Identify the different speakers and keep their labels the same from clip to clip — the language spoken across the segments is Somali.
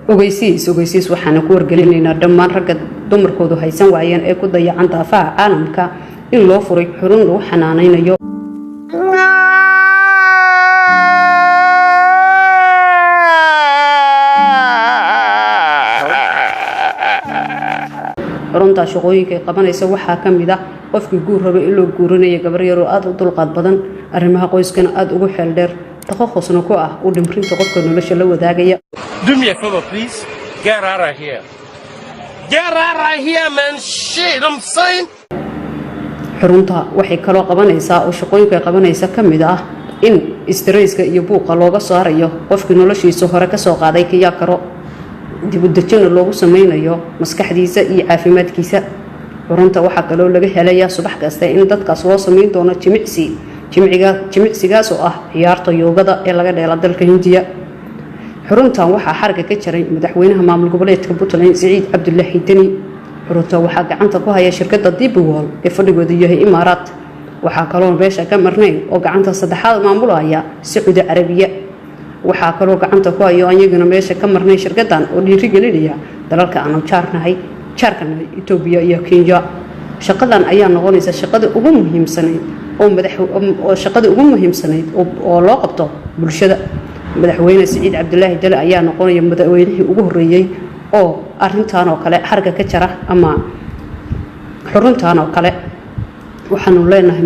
Speaker 1: ogeysiis waxaana ku wargelinaynaa dhammaan ragga dumarkoodu haysan waayeen ee ku dayacan daafaha caalamka in loo furay xarun lagu xanaaneynayo xarunta shaqooyinka qabanaysa waxaa kamid ah qofkii guur raba in loo guurinayo gabar yar oo aad u dulqaad badan arrimaha qoyskana aad ugu xeel dheer takhasusna ku ah u dhimrinta qofka nolosha la wadaagaya.
Speaker 2: Do me a favor, please. Get out of here. Get out of here, man. Shit, I'm saying.
Speaker 1: xarunta waxay kaloo qabanaysaa oo shaqooyinka qabanaysa kamid ah in stress-ka iyo buuqa looga saarayo qofkii noloshiisa hore ka soo qaaday kiya karo dib u dejin loogu sameeyo maskaxdiisa iyo caafimaadkiisa. xarunta waxa kaloo laga helayaa subax kasta in dadkaas loo sameeyo doono jimicsigaas oo ah ciyaarta yoogada ee laga dheela dalka Hindiya. xaruntan waxaa xarga ka jiray madaxweynaha maamul goboleedka Puntland Saciid Cabdullaahi Deni. xarunta waxaa gacanta ku haya shirkadda Deep World ee fadhigoodu yahay Imaaraat. waxaa kaloo beesha ka marnay oo gacanta saddexaad maamulaya Sacuudi Carabiya. waxaa kaloo gacanta ku hayo ayagana meesha ka marnay shirkaddan oo dhiirigelinaya dalalka aan jaarnahay Itoobiya iyo Kenya. shaqadan ayaa noqonaysa shaqada ugu muhiimsanayd oo loo qabto bulshada. madaxweyne Saciid Cabdullaahi Deni ayaa noqonaya madaxweynihii ugu horeeyay oo arintan oo kale xarga ka jira ama xaruntan oo kale. waxaanu leenahay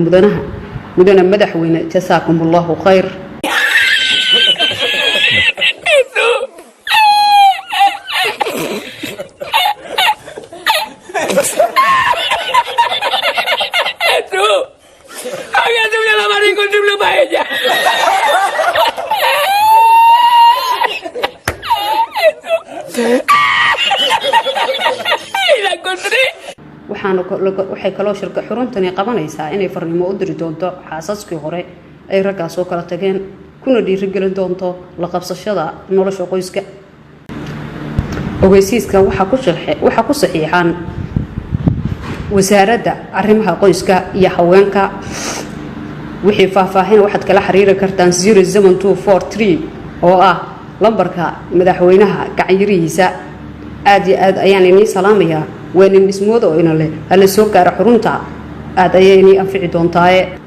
Speaker 1: mudana madaxweyne jasaakumullahu khayr.
Speaker 2: Hágase la mano y contribuye para ella. La encontré.
Speaker 1: waxay kaloo shirka xuruntani qabanaysaa inay farriimo u diri doonto xaasaskii hore ay raggaas oo kala tageen kuna dhiirigelin doonto la qabsashada nolosha qoyska. ogeysiiska waxa ku saxiixan wasaaradda arrimaha qoyska iyo haweenka. wixii faahfaahin waxaad kala xiriiri kartaan 07243 oo ah lambarka madaxweynaha gacanyarihiisa. aad iyo aad ayaan idin salaamayaa. waa nin ismoodo oo ina leh hala soo gaaro xarunta aad ayay idin anfici doontaa.